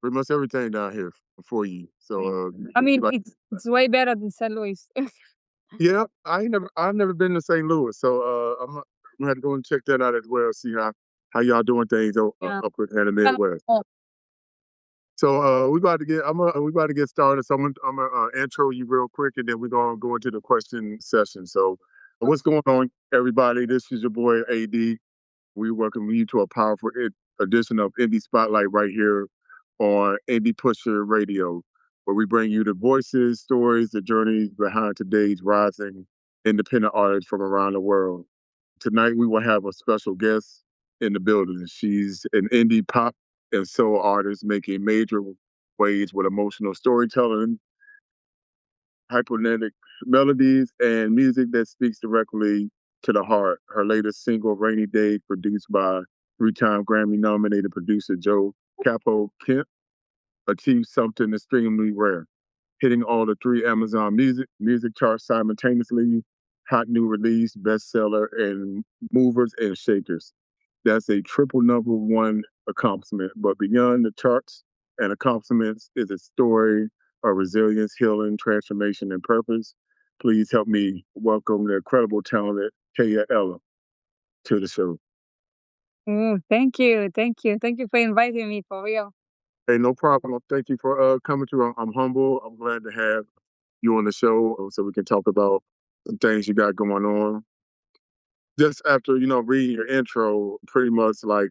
pretty much everything down here for you. So, I mean, like, it's way better than St. Louis. yeah, I've never been to St. Louis, so I'm gonna have to go and check that out as well. See how y'all doing things Yeah. up in the Kind of Midwest. cool. So we about to get started. So I'm gonna intro you real quick, and then we're gonna go into the question session. So, what's going on, everybody? This is your boy AD. We welcome you to a powerful edition of Indie Spotlight right here on Indie Pusher Radio, where we bring you the voices, stories, the journeys behind today's rising independent artists from around the world. Tonight, we will have a special guest in the building. She's an indie pop and soul artist making major waves with emotional storytelling, hypnotic melodies, and music that speaks directly to the heart. Her latest single, Rainy Day, produced by three-time Grammy-nominated producer Joe Capo Kent, achieved something extremely rare, hitting all the three Amazon music charts simultaneously, hot new release, bestseller, and movers and shakers. That's a triple number one accomplishment. But beyond the charts and accomplishments is a story of resilience, healing, transformation, and purpose. Please help me welcome the incredible, talented Taya Elle to the show. Thank you. Thank you. Thank you for inviting me for real. Hey, no problem. Thank you for coming through. I'm humble. I'm glad to have you on the show so we can talk about the things you got going on. Just after, reading your intro, pretty much like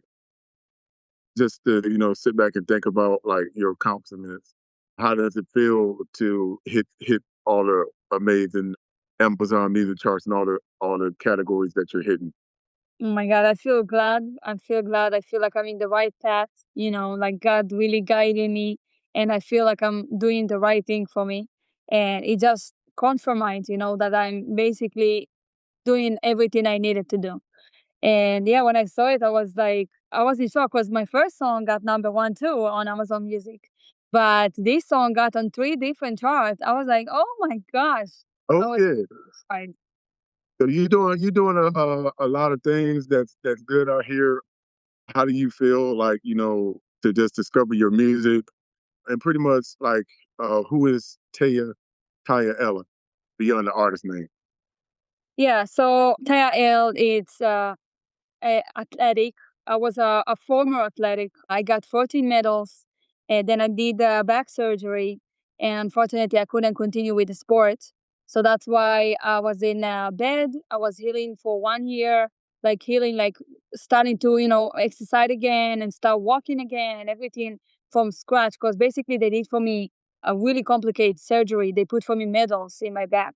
just to, sit back and think about like your accomplishments. How does it feel to hit all the amazing Amazon music charts and all the categories that you're hitting? Oh my God, I feel glad. I feel glad. I feel like I'm in the right path, like God really guiding me. And I feel like I'm doing the right thing for me. And it just confirmed, that I'm basically doing everything I needed to do. And yeah, when I saw it, I was in shock because my first song got number one too on Amazon Music. But this song got on three different charts. I was like, oh my gosh. Oh I was yeah. fine. So you doing a lot of things that's good out here. How do you feel like, to just discover your music and pretty much like who is Taya Elle beyond the artist name? Yeah, so Taya Elle, it's athletic. I was a former athletic. I got 14 medals, and then I did back surgery, and unfortunately, I couldn't continue with the sport. So that's why I was in bed. I was healing for 1 year, like healing, like starting to exercise again and start walking again and everything from scratch. Because basically, they did for me a really complicated surgery. They put for me medals in my back,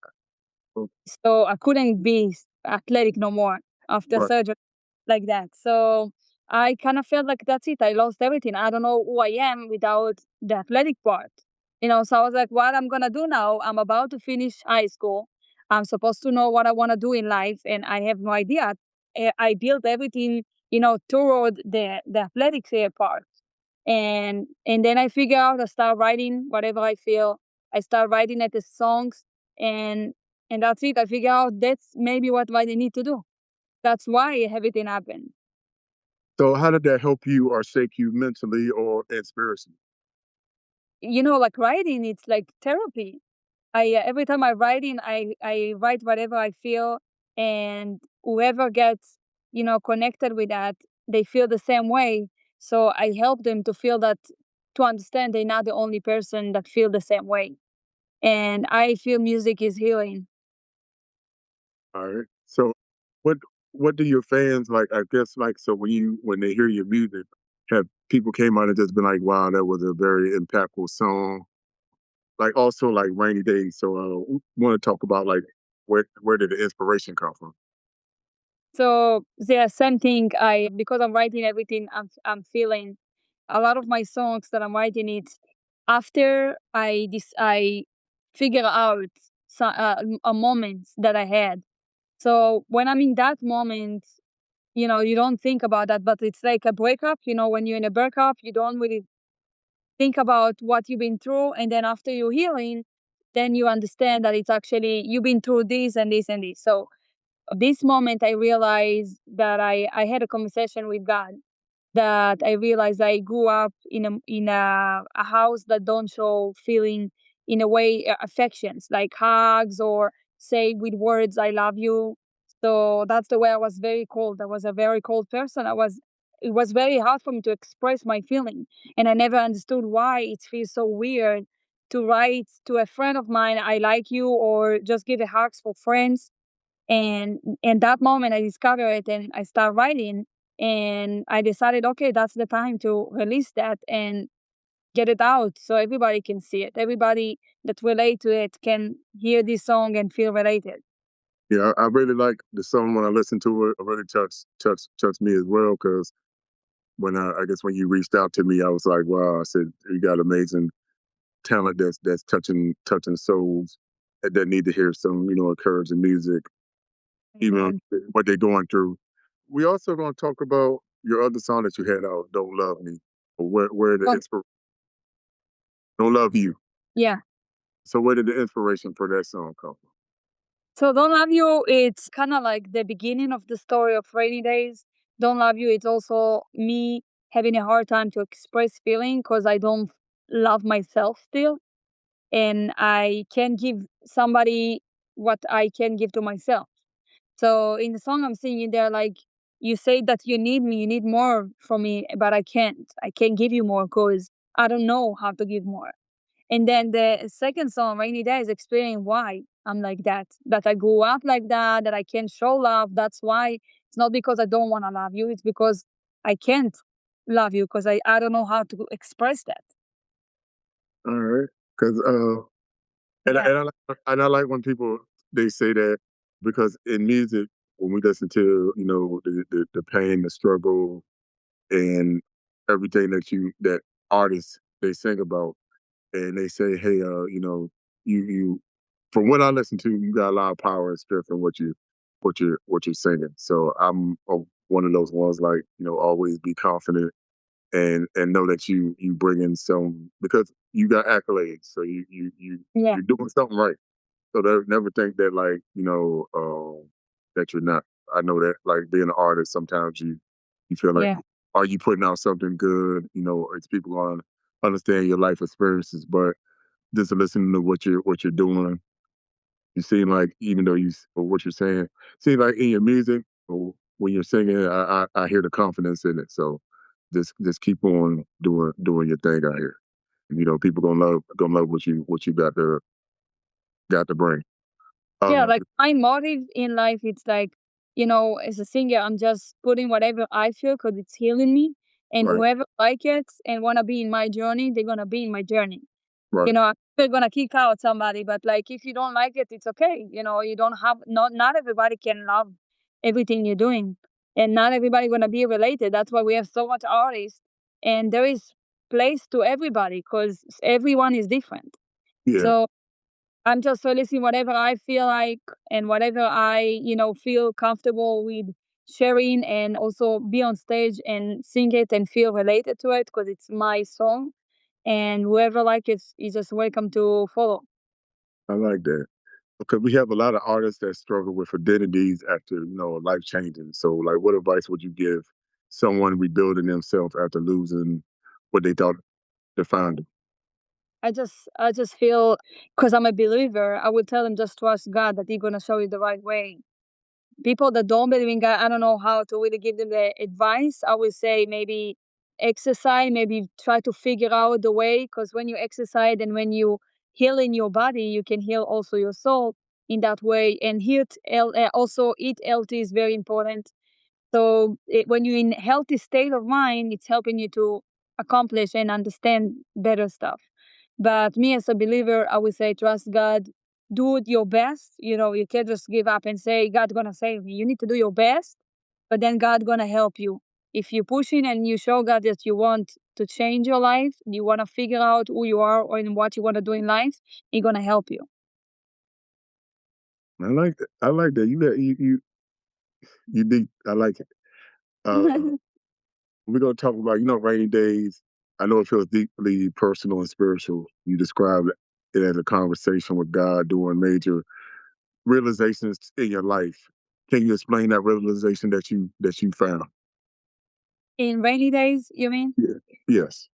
Oh, so I couldn't be athletic no more after right. surgery like that. So I kind of felt like that's it. I lost everything. I don't know who I am without the athletic part. So I was like, what I'm gonna do now? I'm about to finish high school. I'm supposed to know what I want to do in life, and I have no idea. I built everything, toward the athletic part, and then I figure out. I start writing whatever I feel. I start writing at the songs, and and that's it. I figure out that's maybe what I need to do. That's why everything happened. So how did that help you or shake you mentally or and spiritually? Like writing, it's like therapy. I every time I writing, I write whatever I feel, and whoever gets connected with that, they feel the same way. So I help them to feel that, to understand they're not the only person that feel the same way. And I feel music is healing. All right. So what what do your fans like? I guess like so when they hear your music, have people came out and just been like, "Wow, that was a very impactful song." Like also like Rainy Days. So want to talk about like where did the inspiration come from? So yeah, same thing. I because I'm writing everything I'm feeling. A lot of my songs that I'm writing it after I figure out a moment that I had. So when I'm in that moment, you don't think about that, but it's like a breakup. When you're in a breakup, you don't really think about what you've been through, and then after you're healing, then you understand that it's actually you've been through this and this and this. So this moment I realized that I had a conversation with God, that I realized I grew up in a house that don't show feeling in a way affections like hugs or say with words I love you. So that's the way I was very cold. I was a very cold person. It was very hard for me to express my feeling, and I never understood why it feels so weird to write to a friend of mine I like you or just give a hugs for friends. And in that moment, I discovered it and I start writing. And I decided, okay, that's the time to release that and get it out so everybody can see it. Everybody that relate to it can hear this song and feel related. Yeah, I really like the song when I listened to it. It really touched me as well because when I guess when you reached out to me, I was like, wow. I said you got amazing talent that's touching souls that need to hear some encouraging music, even Amen. what they're going through. We also going to talk about your other song that you had out, "Don't Love Me," or where the But inspiration, "Don't Love You." yeah. So where did the inspiration for that song come from? So Don't Love You, it's kind of like the beginning of the story of Rainy Days. Don't Love You, it's also me having a hard time to express feeling because I don't love myself still. And I can give somebody what I can give to myself. So in the song I'm singing there, like you say that you need me, you need more from me, but I can't. I can't give you more because I don't know how to give more. And then the second song, Rainy Day, is explaining why I'm like that. That I grew up like that, that I can't show love. That's why it's not because I don't want to love you, it's because I can't love you because I don't know how to express that. All right, because Yeah. and I like when people they say that because in music when we listen to the pain, the struggle, and everything that artists they sing about, and they say, hey, you from what I listen to, you got a lot of power and strength in what you're singing. So I'm one of those ones like always be confident and know that you bring in some because you got accolades, so Yeah. you're doing something right. So they never think that that you're not. I know that like being an artist, sometimes you feel like Yeah. are you putting out something good? It's people gonna understand your life experiences, but just listening to what you're doing, you seem like even though or what you're saying, seem like in your music or when you're singing, I hear the confidence in it. So just keep on doing your thing out here. People gonna love what you got to bring. Yeah, Um, like my motive in life, it's like, as a singer, I'm just putting whatever I feel because it's healing me. And right, whoever like it and wanna be in my journey, they're gonna be in my journey. right, I'm still gonna kick out somebody, but like if you don't like it, it's okay. You don't have not everybody can love everything you're doing. And not everybody gonna be related. That's why we have so much artists. And there is place to everybody because everyone is different. yeah. So I'm just releasing whatever I feel like and whatever I feel comfortable with sharing and also be on stage and sing it and feel related to it because it's my song. And whoever like it is just welcome to follow. I like that because we have a lot of artists that struggle with identities after life changing. So, like, what advice would you give someone rebuilding themselves after losing what they thought defined them? I just feel because I'm a believer, I would tell them just trust God that He's gonna show you the right way. People that don't believe in God, I don't know how to really give them the advice. I would say maybe exercise, maybe try to figure out the way, because when you exercise and when you heal in your body, you can heal also your soul in that way. And also eat healthy is very important. So when you're in healthy state of mind, it's helping you to accomplish and understand better stuff. But me as a believer, I would say trust God, do it your best. You can't just give up and say God's gonna save me. You need to do your best, but then God gonna help you. If you push in and you show God that you want to change your life, you want to figure out who you are or in what you want to do in life, He's gonna help you. I like that. I like that. You did. I like it. We're gonna talk about rainy days. I know it feels deeply personal and spiritual. You described it as a conversation with God during major realizations in your life. Can you explain that realization that you found? In rainy days, you mean? Yeah. Yes.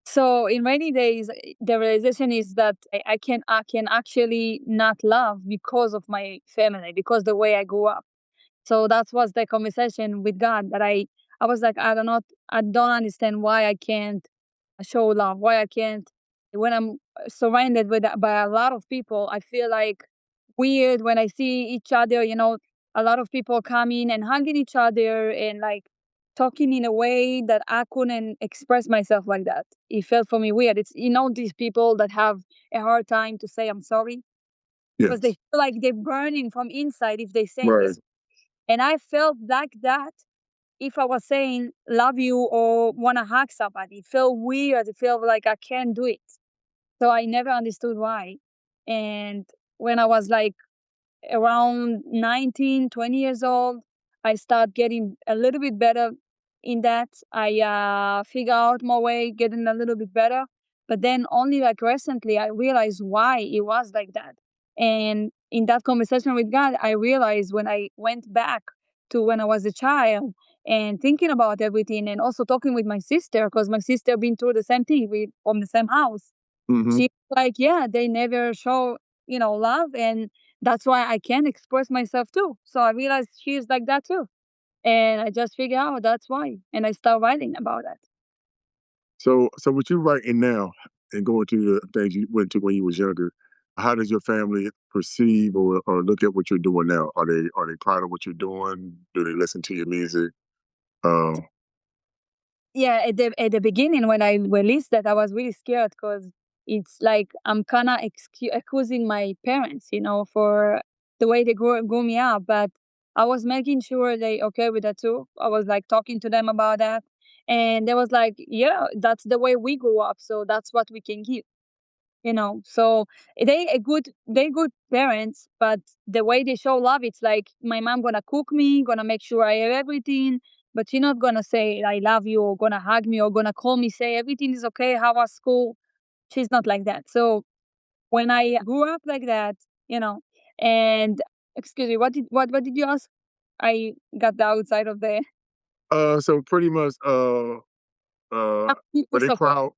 So in rainy days, the realization is that I can actually not love because of my family, because the way I grew up. So that was the conversation with God that I was like, I don't understand why I can't show love, why I can't when I'm surrounded with by a lot of people, I feel like weird when I see each other, a lot of people coming and hugging each other and like talking in a way that I couldn't express myself like that. It felt for me weird. It's these people that have a hard time to say I'm sorry because they Yes. feel like they're burning from inside if they say Right. this. And I felt like that if I was saying love you or want to hug somebody. It felt weird. It felt like I can't do it. So I never understood why. And when I was like around 19, 20 years old, I start getting a little bit better in that. I figure out my way, getting a little bit better. But then only like recently, I realized why it was like that. And in that conversation with God, I realized when I went back to when I was a child and thinking about everything and also talking with my sister, because my sister been through the same thing. We from the same house. Hmm. She's like, yeah, they never show, love. And that's why I can express myself too. So I realized she's like that too. And I just figure out that's why. And I start writing about that. So what you're writing now and going through the things you went to when you was younger, how does your family perceive or look at what you're doing now? Are they proud of what you're doing? Do they listen to your music? Uh, Yeah, at the beginning when I released that, I was really scared because it's like I'm kind of accusing my parents, for the way they grew me up. But I was making sure they okay with that too. I was like talking to them about that, and they was like, "Yeah, that's the way we grew up, so that's what we can give." So they good parents, but the way they show love, it's like my mom gonna cook me, gonna make sure I have everything, but she's not gonna say I love you or gonna hug me or gonna call me, say everything is okay, how was school. She's not like that. So when I grew up like that, you know and excuse me, what did you ask? I got the outside of the so pretty much, people but they support.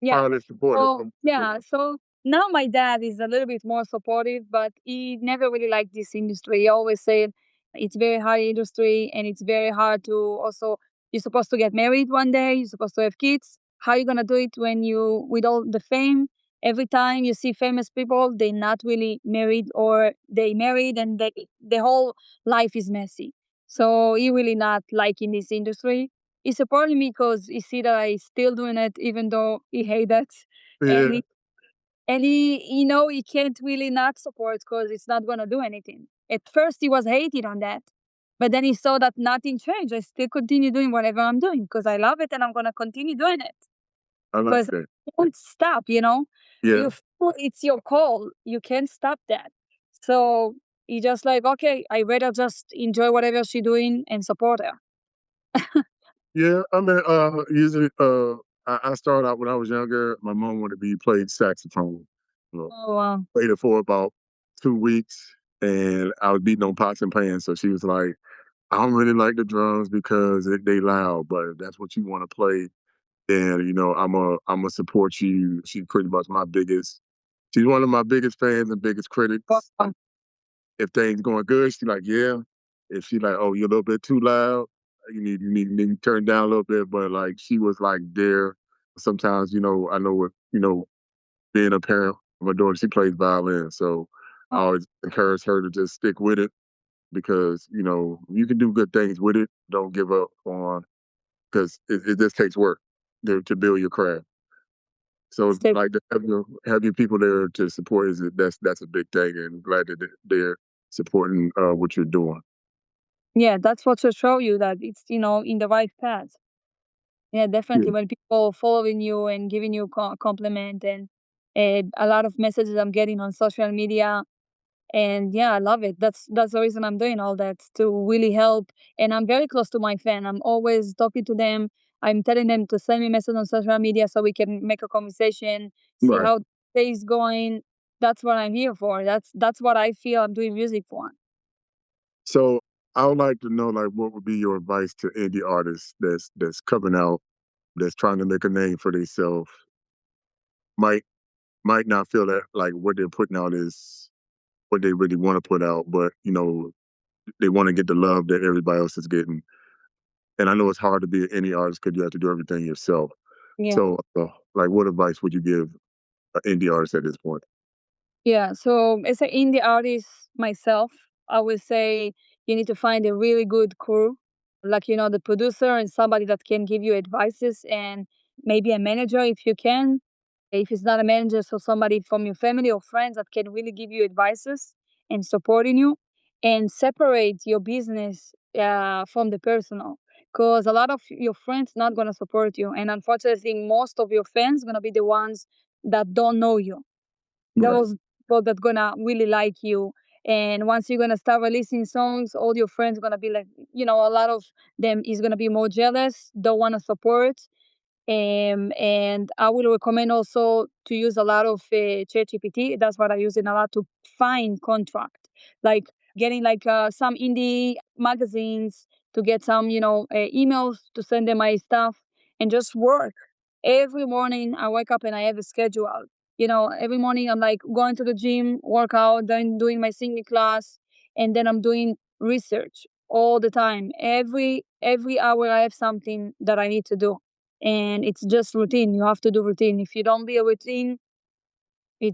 Yeah. proud and supportive So of what yeah, so now my dad is a little bit more supportive, but he never really liked this industry. He always said it's very hard industry and it's very hard to also you're supposed to get married one day, you're supposed to have kids. How are you gonna do it when you with all the fame? Every time you see famous people, they not really married or they married and the whole life is messy. So he really not liking this industry. He supported me because he see that I still doing it even though he hate that. And yeah, he can't really not support because it's not gonna do anything. At first he was hated on that. But then he saw that nothing changed. I still continue doing whatever I'm doing because I love it and I'm gonna continue doing it. I like Because that. you won't stop. Yeah, You feel it's your call. You can't stop that. So he just like, okay, I rather just enjoy whatever she's doing and support her. yeah. I mean, usually, I started out when I was younger. My mom wanted me to play saxophone. You know, Oh wow. played it for about 2 weeks, and I was beating on pots and pans. So she was like, "I don't really like the drums because they loud, but if that's what you want to play, then I'm a support you." She's pretty much my biggest. She's one of my biggest fans and biggest critics. Wow. If things going good, she's like, "Yeah." If she like, "Oh, you're a little bit too loud. You need to turn down a little bit." But like, she was like there. Sometimes, I know with being a parent, my daughter, she plays violin, so I always encourage her to just stick with it because you can do good things with it. Don't give up on because it just takes work to build your craft. So Still, like to have your people there to support that's a big thing, and glad that they're supporting what you're doing. yeah, that's what to show you that it's in the right path. Yeah, Yeah, definitely. When people following you and giving you compliment and a lot of messages I'm getting on social media, and yeah, I love it. That's the reason I'm doing all that to really help. And I'm very close to my fan. I'm always talking to them. I'm telling them to send me message on social media so we can make a conversation, see right. how the day is going. That's what I'm here for. That's what I feel I'm doing music for. So I would like to know, like, what would be your advice to indie artists that's coming out, that's trying to make a name for themselves, might might not feel that like what they're putting out is what they really want to put out, but they want to get the love that everybody else is getting. And I know it's hard to be an indie artist because you have to do everything yourself. Yeah. So, like, what advice would you give an indie artist at this point? Yeah, so as an indie artist myself, I would say you need to find a really good crew, like the producer and somebody that can give you advices, and maybe a manager if you can. If it's not a manager, so somebody from your family or friends that can really give you advices and supporting you, and separate your business from the personal. Because a lot of your friends not gonna support you, and unfortunately, most of your fans gonna be the ones that don't know you, Right. those people that gonna really like you. And once you're gonna start releasing songs, all your friends gonna be like, a lot of them is gonna be more jealous, don't want to support. And I will recommend also to use a lot of ChatGPT. That's what I use it a lot to find contract, like getting like some indie magazines to get some, emails to send them my stuff and just work. Every morning I wake up and I have a schedule. Every morning I'm like going to the gym, workout, then doing my singing class, and then I'm doing research all the time. Every hour I have something that I need to do, and it's just routine. You have to do routine. If you don't be a routine, you're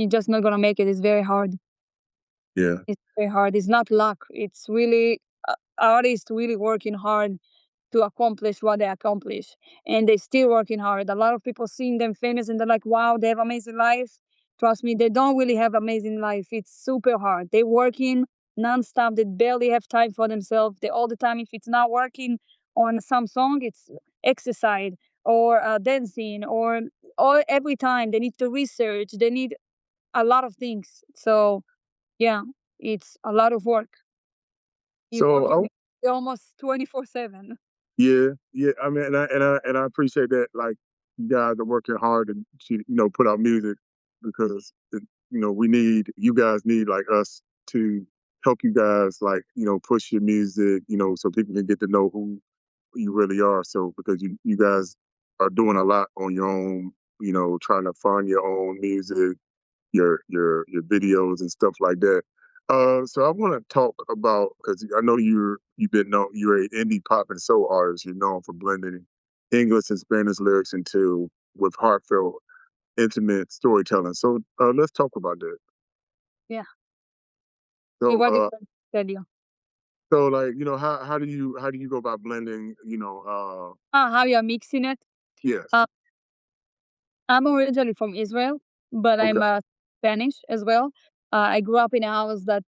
just not gonna make it. It's very hard. Yeah. It's very hard. It's not luck. It's really artists really working hard to accomplish what they accomplish, and they still working hard. A lot of people seeing them famous and they're like, wow, they have amazing life. Trust me, they don't really have amazing life. It's super hard. They working nonstop. They barely have time for themselves. They all the time. If it's not working on some song, it's exercise or dancing or every time they need to research. They need a lot of things. So yeah, it's a lot of work. You So, working almost 24/7. yeah, yeah. I mean, and I appreciate that. Like, you guys are working hard and put out music because we need you guys need like us to help you guys like push your music so people can get to know who you really are. So because you guys are doing a lot on your own, trying to find your own music, your videos and stuff like that. So I want to talk about because I know you're an indie pop and soul artist. You're known for blending English and Spanish lyrics into with heartfelt, intimate storytelling. So let's talk about that. Yeah. So What do you tell you? like how do you go about blending? How you're mixing it? Yes. Uh, I'm originally from Israel, but Okay. I'm Spanish as well. I grew up in a house that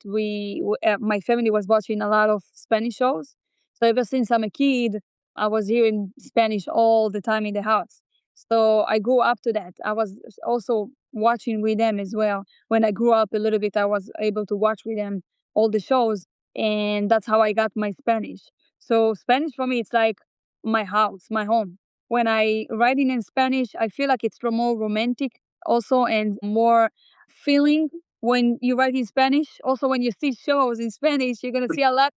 my family was watching a lot of Spanish shows. So ever since I'm a kid, I was hearing Spanish all the time in the house. So I grew up to that. I was also watching with them as well. When I grew up a little bit, I was able to watch with them all the shows, and that's how I got my Spanish. So Spanish for me, it's like my house, my home. When I writing in Spanish, I feel like it's more romantic also and more feeling when you write in Spanish. Also, when you see shows in Spanish, you're gonna see a lot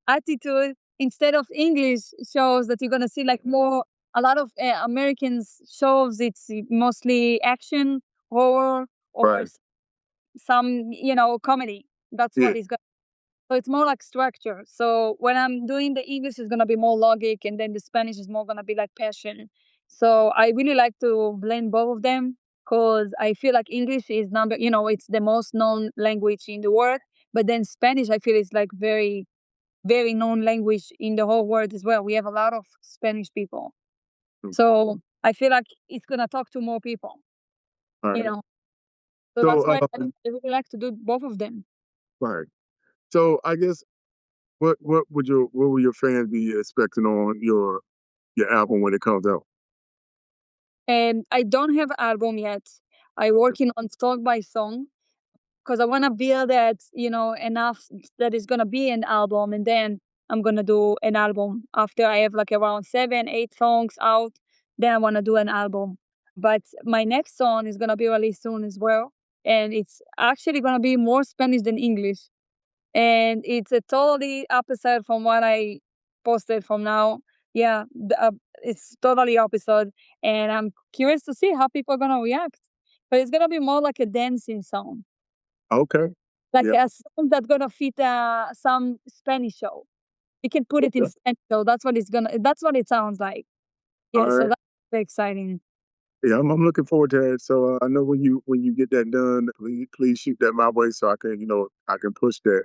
attitude instead of English shows that you're gonna see like more a lot of Americans shows. It's mostly action, horror, or Right. some comedy. That's Yeah. what is so it's more like structure. So when I'm doing the English, it's gonna be more logic, and then the Spanish is more gonna be like passion. So I really like to blend both of them because I feel like English is it's the most known language in the world. But then Spanish, I feel is like very, very known language in the whole world as well. We have a lot of Spanish people. Mm. So I feel like it's gonna talk to more people, All you right. know. So So that's why I really like to do both of them. right. So I guess what will your fans be expecting on your album when it comes out? And I don't have album yet. I working on song by song because I want to build that, enough that is gonna be an album, and then I'm gonna do an album after I have like around 7, 8 songs out. Then I want to do an album. But my next song is gonna be released soon as well, and it's actually gonna be more Spanish than English. and it's a totally opposite from what I posted from now. Yeah, it's totally opposite, and I'm curious to see how people are gonna react. But it's gonna be more like a dancing song, Okay. like Yeah. a song that's gonna fit some Spanish show. You can put it in Okay. Spanish show. That's what it's gonna. That's what it sounds like. All Yeah, so right. that's very exciting. Yeah, I'm looking forward to that. So I know when you get that done, please shoot that my way so I can I can push that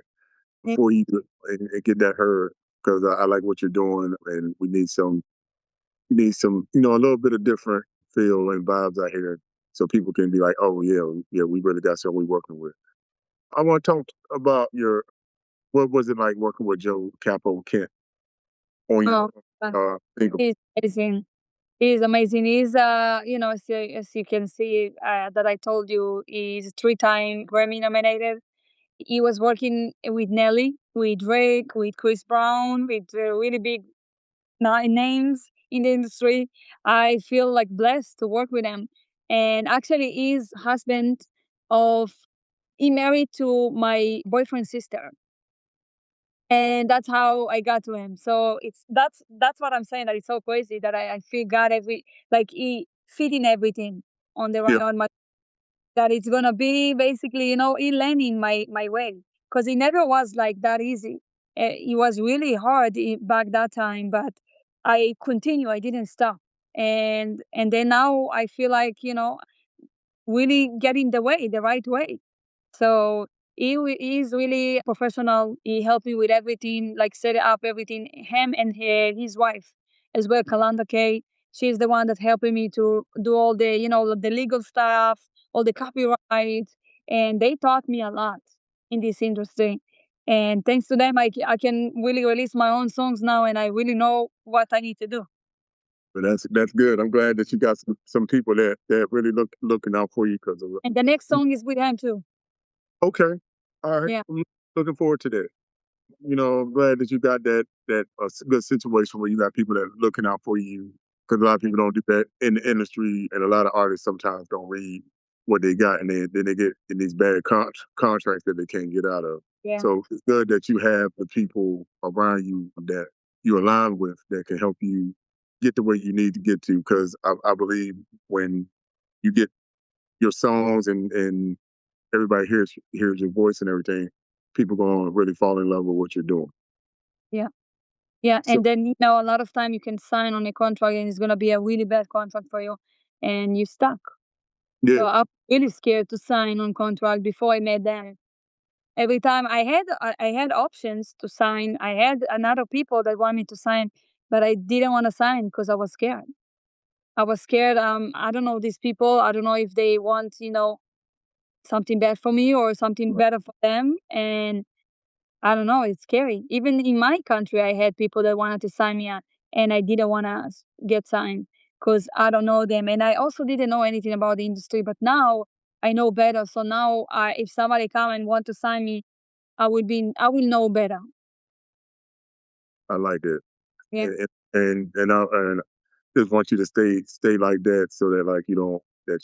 Yeah. before and get that heard because I like what you're doing and we need some a little bit of different feel and vibes out here so people can be like, oh yeah, we really got something we working with. I want to talk about your what was it like working with Joe Capo Kent on your Oh, uh, single? he's amazing. He's amazing. He's as you can see that I told you, he's 3-time Grammy nominated. He was working with Nelly, with Drake, with Chris Brown, with really big names in the industry. I feel like blessed to work with him. And actually, his husband of he married to my boyfriend's sister, and that's how I got to him. So that's what I'm saying. That it's so crazy that I feel God every like he fitting everything on the Yeah, right on my that it's gonna be basically he learning my way because it never was like that easy. It was really hard back that time, but I continue. I didn't stop, and then now I feel like really getting the right way. So he's really professional. He helped me with everything, like set up everything. Him and his wife as well, Kalanda K. She's the one that helping me to do all the the legal stuff, all the copyright, and they taught me a lot in this industry. And thanks to them, I can really release my own songs now, and I really know what I need to do. but that's good. I'm glad that you got some people that really looking out for you because of And the next song is with him too. okay, all right. Yeah, I'm looking forward to that. I'm glad that you got that good situation where you got people that are looking out for you because a lot of people don't do that in the industry, and a lot of artists sometimes don't read what they got, and then they get in these bad contracts that they can't get out of. yeah, So it's good that you have the people around you that you align with that can help you get the way you need to get to. Because I believe when you get your songs and everybody hears your voice and everything, people gonna really fall in love with what you're doing. yeah. Yeah, So and then a lot of time you can sign on a contract and it's gonna be a really bad contract for you, and you stuck. yeah, So I'm really scared to sign on contract before I met them. Every time I had options to sign, I had another people that want me to sign, but I didn't want to sign because I was scared. I was scared. I don't know these people. I don't know if they want something bad for me or something better for them, and I don't know, it's scary. Even in my country, I had people that wanted to sign me up, and I didn't want to get signed because I don't know them. And I also didn't know anything about the industry, but now I know better. So now, if somebody come and want to sign me, I will know better. I like that, Yeah, and just want you to stay like that so that like you don't that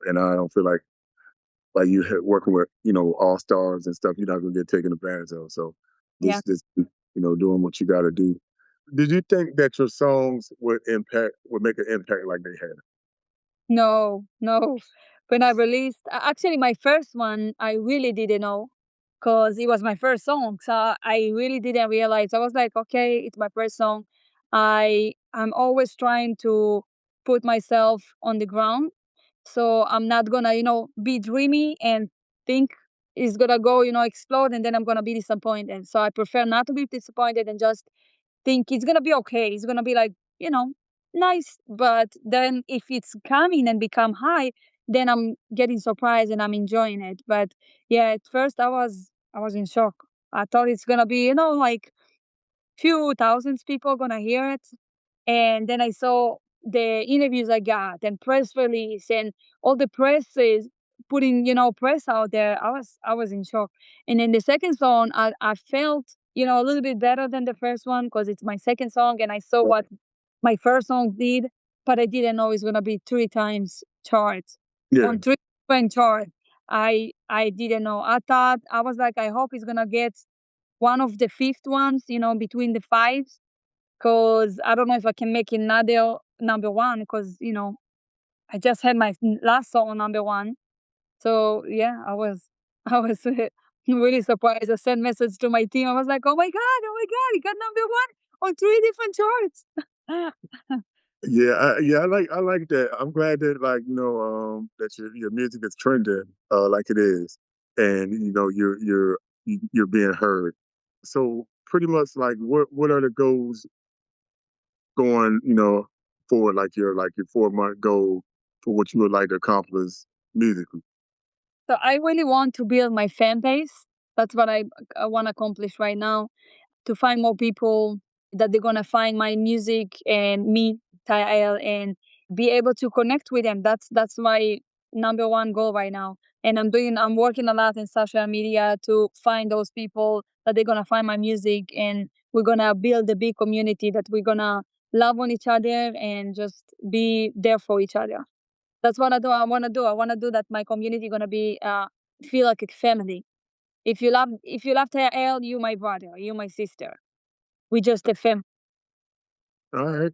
and I don't feel like you working with all stars and stuff. You're not gonna get taken advantage of. So yeah. just doing what you got to do. Did you think that your songs would make an impact like they had? No, no. When I released, actually, my first one, I really didn't know because it was my first song. So I really didn't realize. I was like, okay, it's my first song. I'm always trying to put myself on the ground. So I'm not gonna, be dreamy and think it's gonna go, explode, and then I'm gonna be disappointed. So I prefer not to be disappointed and just think it's gonna be okay. It's gonna be like, nice. But then if it's coming and become high, then I'm getting surprised and I'm enjoying it. But yeah, at first I was in shock. I thought it's gonna be, like few thousands people gonna hear it. And then I saw the interviews I got and press release and all the presses putting, press out there. I was in shock. And then the second song I felt, a little bit better than the first one because it's my second song and I saw what my first song did, but I didn't know it's gonna be 3 times charts Yeah, on 3 different charts. I didn't know. I was like, I hope he's gonna get one of the fifth ones, between the fives, because I don't know if I can make another number one. Because I just had my last song on number one. So yeah, I was really surprised. I sent message to my team. I was like, oh my god, he got number one on three different charts. Yeah, I like that. I'm glad that that your music is trending like it is, and you're being heard. So pretty much like what are the goals going for like your 4 month goal for what you would like to accomplish musically? So I really want to build my fan base. That's what I want to accomplish right now. To find more people that they're gonna find my music and me, Taya Elle, and be able to connect with them. That's my number one goal right now. And I'm working a lot in social media to find those people that they're gonna find my music, and we're gonna build a big community that we're gonna love on each other and just be there for each other. That's what I wanna do. I wanna do that my community gonna be feel like a family. If you love Taya Elle, you my brother, you my sister. We just a family. All right,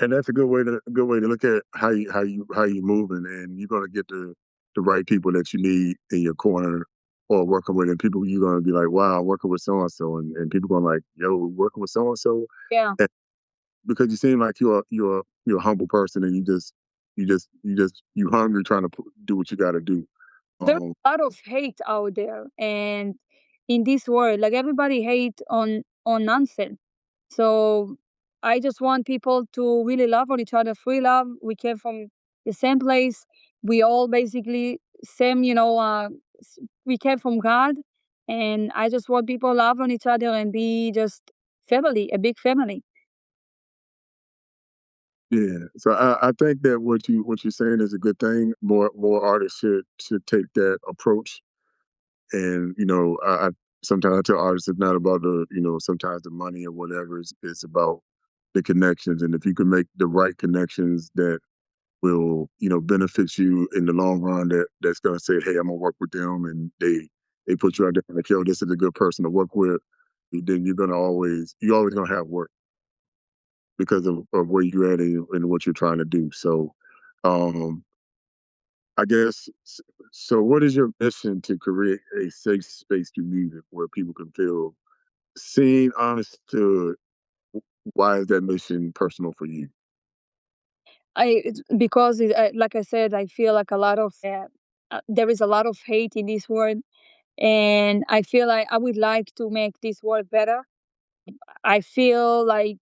and that's a good way to look at how you moving, and you're gonna get the right people that you need in your corner or working with, and people you're gonna be like, wow, working with so and so, and people going like, yo, working with so and so, Yeah. because you seem like you're a humble person, and you hungry trying to do what you got to do. There's Um, a lot of hate out there, and in this world, like everybody hate on nonsense. So I just want people to really love on each other, free love. We came from the same place. We all basically same, we came from God, and I just want people love on each other and be just family, a big family. yeah, so I think that what you're saying is a good thing. More artists should take that approach. And I sometimes I tell artists it's not about sometimes the money or whatever. It's about the connections, and if you can make the right connections that will benefit you in the long run, that's gonna say, hey, I'm gonna work with them, and they put you out there like, yo, this is a good person to work with. Then you're always gonna have work because of where you're at and what you're trying to do. So, um, I guess. So, what is your mission to create a safe space through music where people can feel seen, understood? Why is that mission personal for you? Because like I said, I feel like there is a lot of hate in this world, and I feel like I would like to make this world better. I feel like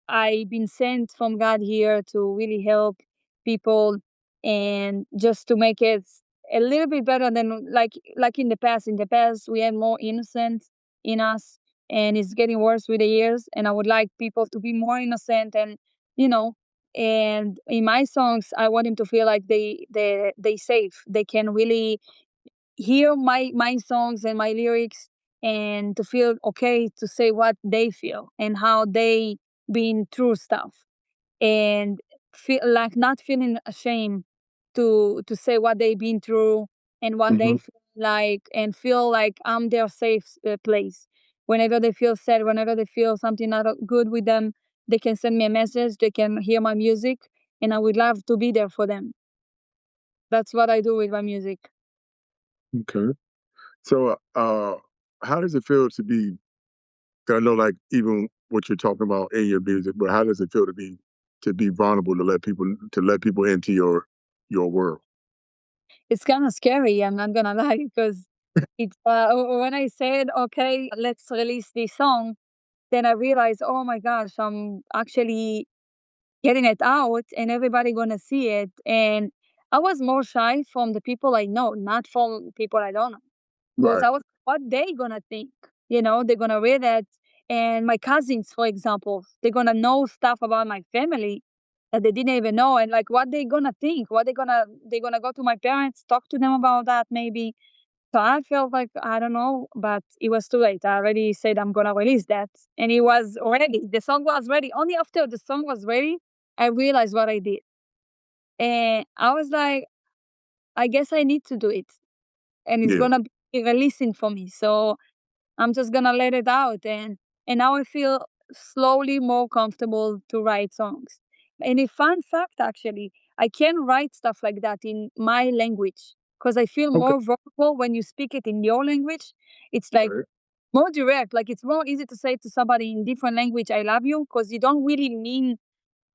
I've been sent from God here to really help people and just to make it a little bit better than like in the past. In the past, we had more innocence in us, and it's getting worse with the years. And I would like people to be more innocent, and you know. And in my songs, I want them to feel like they safe. They can really hear my songs and my lyrics, and to feel okay to say what they feel and how they been through stuff, and feel like not feeling ashamed to say what they've been through and what they Hmm. feel like, and feel like I'm their safe place. Whenever they feel sad, whenever they feel something not good with them, they can send me a message, they can hear my music, and I would love to be there for them. That's what I do with my music. Okay. So, how does it feel to be? 'Cause I know, like, even what you're talking about in your music, but how does it feel to be vulnerable to let people into your world? It's kind of scary, I'm not gonna lie, because it's when I said, okay, let's release this song, then I realized, oh my gosh, I'm actually getting it out and everybody gonna see it. And I was more shy from the people I know, not from people I don't know. Because Right. I was, what they gonna think? They're gonna read it. And my cousins, for example, they're gonna know stuff about my family that they didn't even know. And like, what they gonna think? They gonna go to my parents, talk to them about that maybe. So I felt like, I don't know, but it was too late. I already said I'm gonna release that, and it was ready. The song was ready. Only after the song was ready, I realized what I did, and I was like, I guess I need to do it. and it's Yeah. gonna be releasing for me. So I'm just gonna let it out, and now I feel slowly more comfortable to write songs. And a fun fact, actually, I can write stuff like that in my language because I feel Okay. more vulnerable when you speak it in your language. It's like Right. more direct. Like it's more easy to say to somebody in different language, "I love you," because you don't really mean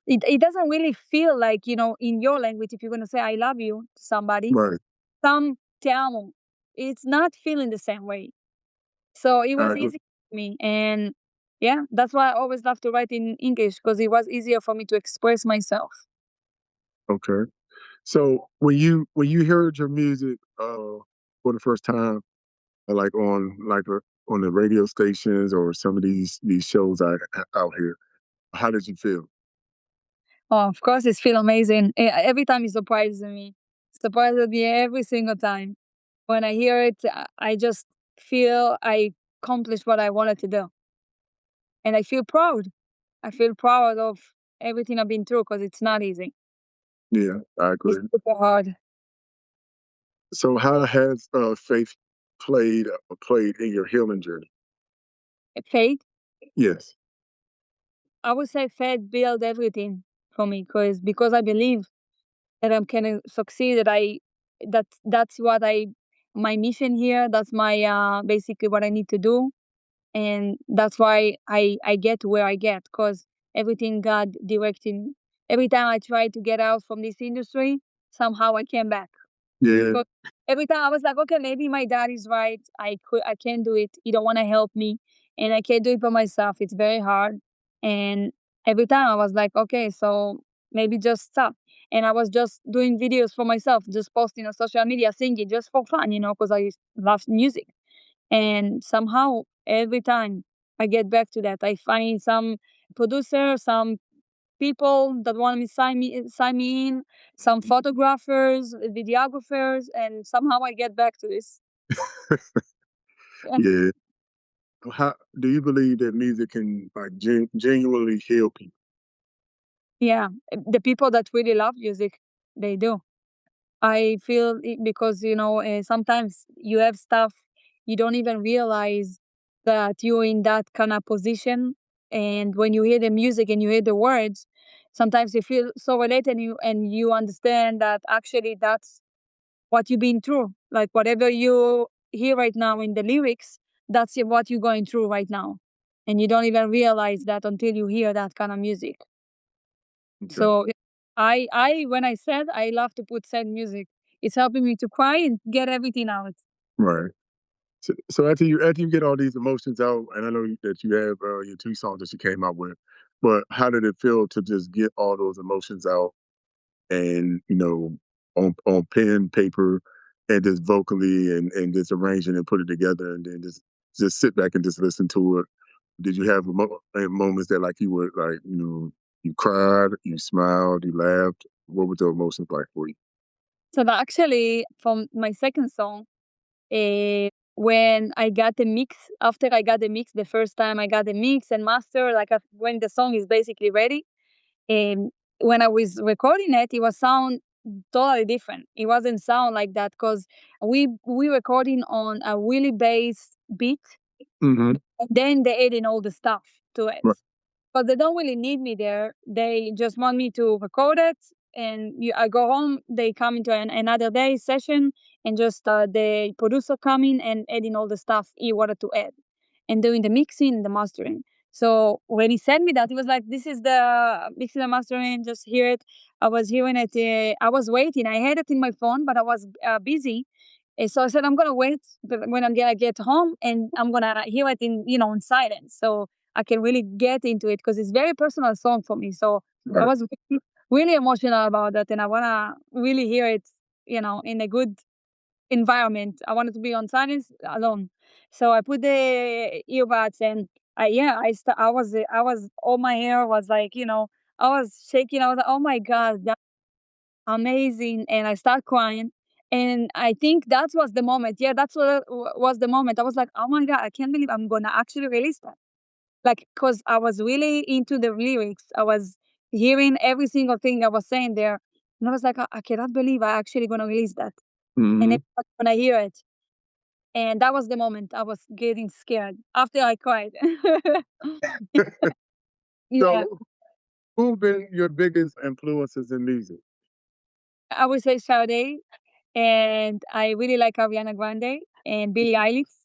it. It doesn't really feel like in your language if you're gonna say "I love you" to somebody, Right. some te amo. It's not feeling the same way. So it I was agree. easy for me, and yeah, that's why I always love to write in English because it was easier for me to express myself. Okay. So when you heard your music for the first time, like on the radio stations or some of these shows out here, how did you feel? Oh, of course, it feels amazing. Every time it surprises me every single time. When I hear it, I just feel I accomplished what I wanted to do, and I feel proud. I feel proud of everything I've been through because it's not easy. Yeah, I It's agree. super hard. So how has faith played in your healing journey? Faith, Yes. I would say faith built everything for me because I believe that I'm gonna succeed. That's what I my mission here. That's my basically what I need to do, and that's why I get where I get because everything God directing. Every time I try to get out from this industry, somehow I came back. Yeah. 'Cause every time I was like, okay, maybe my dad is right. I can't do it. He don't want to help me, and I can't do it by myself. It's very hard. And every time I was like, okay, so maybe just stop. And I was just doing videos for myself, just posting on social media, singing just for fun, because I love music. And somehow every time I get back to that, I find some producer, some people that want me sign me in, some photographers, videographers, and somehow I get back to this. Yeah, Yeah. How do you believe that music can like genuinely heal people? yeah. The people that really love music, they do. I feel it because sometimes you have stuff you don't even realize that you're in that kind of position, and when you hear the music and you hear the words, sometimes you feel so related, and you understand that actually that's what you've been through. Like whatever you hear right now in the lyrics, that's what you're going through right now. And you don't even realize that until you hear that kind of music. Okay. So I when I said I love to put sad music, it's helping me to cry and get everything out. Right. So after you get all these emotions out, and I know that you have your two songs that you came out with, but how did it feel to just get all those emotions out and on pen, paper, and just vocally and just arrange it and put it together, and then just sit back and just listen to it? Did you have moments that like you would like you cried, you smiled, you laughed? What were the emotions like for you? So that actually from my second song, when I got the mix, after I got the mix the first time, I got the mix and master, like when the song is basically ready. And when I was recording it, it was sound totally different. It wasn't sound like that because we recording on a really bass beat, Hmm. and then they add in all the stuff to it. Right. But they don't really need me there. They just want me to record it, and I go home. They come into another day session, and just the producer coming and adding all the stuff he wanted to add, and doing the mixing and the mastering. So when he sent me that, he was like, "This is the mixing and mastering. Just hear it." I was hearing it. I was waiting. I had it in my phone, but I was busy. So I said, I'm gonna wait when I'm gonna get home, and I'm gonna hear it in silence. So I can really get into it because it's very personal song for me. So I Right. was really emotional about that, and I wanna really hear it, in a good environment. I wanted to be on silence alone. So I put the earbuds, and I was all my hair was like, I was shaking. I was like, oh my god, that's amazing, and I start crying. And I think that was the moment. Yeah, that's what was the moment. I was like, oh my god, I can't believe I'm gonna actually release that. Like, cause I was really into the lyrics. I was hearing every single thing I was saying there. And I was like, I cannot believe I actually gonna release that. And Hmm. everyone's gonna hear it. And that was the moment I was getting scared after I cried. Yeah, So, who been your biggest influences in music? I would say Sade, and I really like Ariana Grande and Billie Eilish.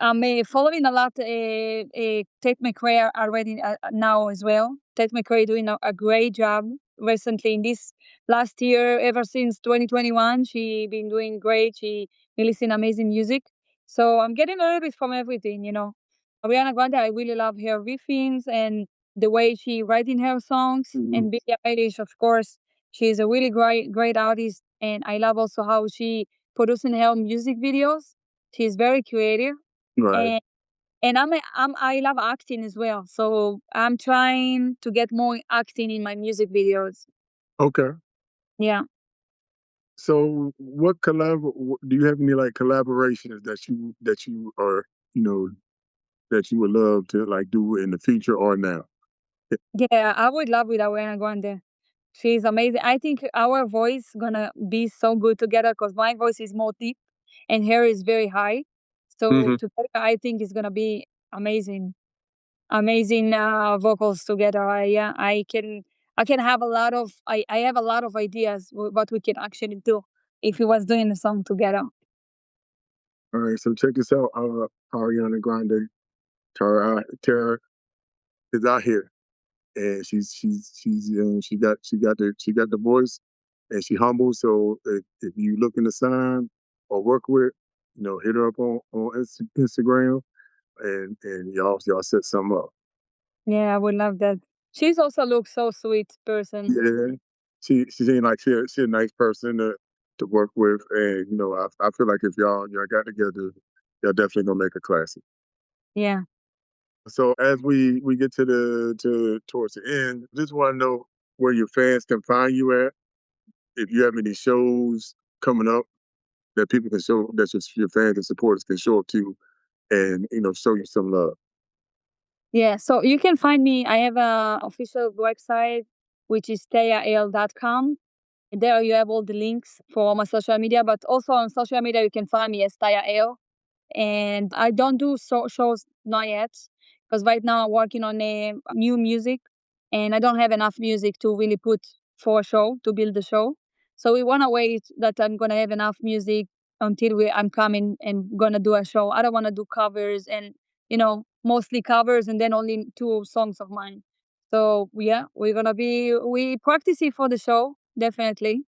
I'm following a lot Tate McRae already now as well. Tate McRae doing a great job recently in this last year. Ever since 2021, she been doing great. She releasing amazing music. So I'm getting a little bit from everything, you know. Ariana Grande, I really love her riffings and the way she writing her songs. Mhm. And Billie Eilish, of course, she's a really great artist. And I love also how she producing her music videos. She's very creative Right. and I love acting as well. So I'm trying to get more acting in my music videos. Okay. Yeah. So, do you have any like collaborations that you are you know that you would love to like do in the future or now? Yeah, I would love with Ariana Grande. She's amazing. I think our voice gonna be so good together because my voice is more deep and her is very high. So Hmm. together I think it's gonna be amazing. Amazing vocals together. I can have a lot of I have a lot of ideas what we can actually do if we was doing a song together. All right. So check this out. Ariana Grande, Tara is out here, and she got the voice, and she humble. So if you looking to sign or work with, hit her up on Instagram, and y'all set something up. Yeah, I would love that. She's also looks so sweet person. Yeah, she seemed like she a nice person to work with, and I feel like if y'all got together, y'all definitely gonna make a classic. Yeah. So as we get to towards the end, just want to know where your fans can find you at. If you have any shows coming up that people can show, that your fans and supporters can show up to, and show you some love. Yeah. So you can find me. I have a official website which is tayaelle.com. There you have all the links for all my social media, but also on social media you can find me as Taya Elle. And I don't do shows not yet because right now I'm working on a new music and I don't have enough music to really put for a show to build the show. So we want to wait that I'm gonna have enough music until I'm coming and gonna do a show. I don't want to do covers and mostly covers and then only two songs of mine. So yeah, we practicing for the show definitely.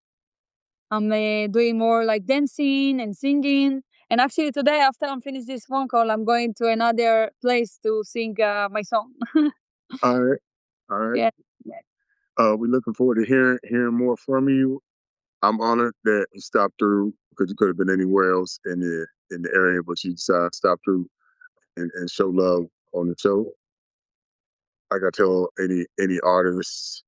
I'm doing more like dancing and singing. And actually, today, after I'm finished this phone call, I'm going to another place to sing my song. All right, all right. Yeah, We're looking forward to hearing more from you. I'm honored that you stopped through because you could have been anywhere else in the area, but you decided to stop through and show love on the show. Like I tell any artists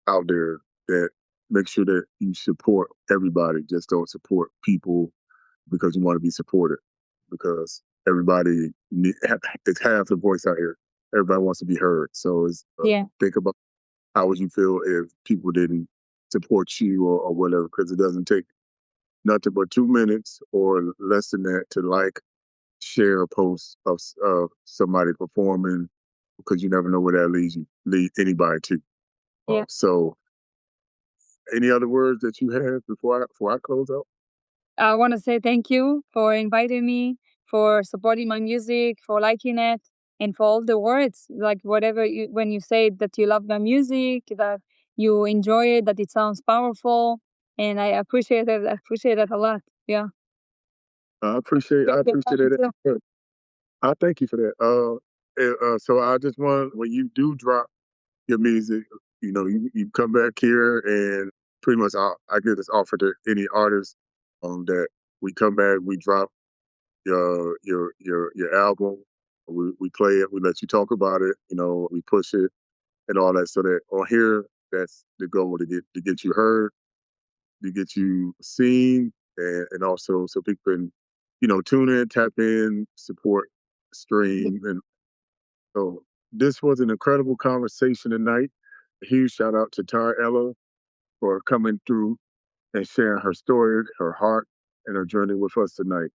out there that make sure that you support everybody. Just don't support people because you want to be supported. Because everybody it's half the voice out here. Everybody wants to be heard. So yeah, think about how would you feel if people didn't support you or whatever. Because it doesn't take nothing but 2 minutes or less than that to like share a post of somebody performing because you never know where that lead anybody to. yeah. So, any other words that you have before I close out? I want to say thank you for inviting me, for supporting my music, for liking it, and for all the words. Like whatever when you say that you love my music, that you enjoy it, that it sounds powerful, and I appreciate it. I appreciate it a lot. Yeah. I appreciate Thank I you. appreciate it. I thank you for that. So I just want when you do drop your music, you come back here and pretty much I give this offer to any artist that we come back, we drop your album, we play it, we let you talk about it, we push it and all that so that on here that's the goal to get you heard, to get you seen, and also so people can, tune in, tap in, support, stream, and so this was an incredible conversation tonight. A huge shout out to Tara Ella for coming through and sharing her story, her heart, and her journey with us tonight.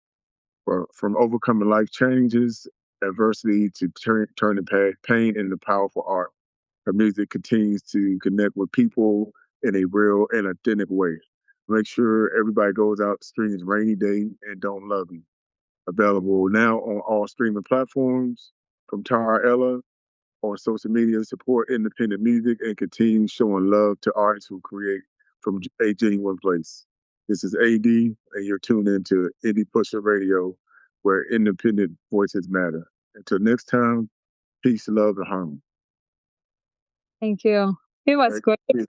From overcoming life changes, adversity to turning pain into powerful art. Her music continues to connect with people in a real and authentic way. Make sure everybody goes out streams Rainy Day and Don't Love You. Available now on all streaming platforms. From Tara Ella on social media, support independent music and continue showing love to artists who create from a genuine place. This is AD, and you're tuned into Indie Pusher Radio, where independent voices matter. Until next time, peace, love, and harmony. Thank you. It was Right? great.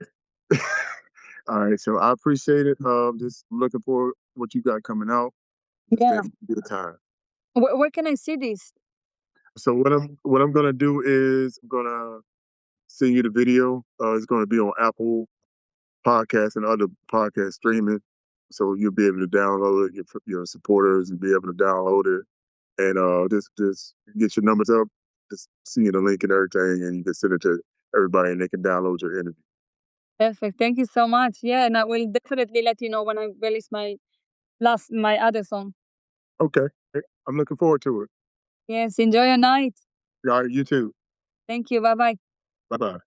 Yeah. All right, so I appreciate it. Just looking for what you got coming out. Just Yeah. thank you for your time. Where can I see this? So what I'm gonna do is I'm gonna send you the video. It's gonna be on Apple Podcasts and other podcast streaming. So you'll be able to download it. Your supporters will be able to download it, and just get your numbers up. Just see the link and everything, and you can send it to everybody, and they can download your interview. Perfect. Thank you so much. Yeah, and I will definitely let you know when I release my other song. Okay, I'm looking forward to it. Yes, enjoy your night. All right, you too. Thank you. Bye bye. Bye bye.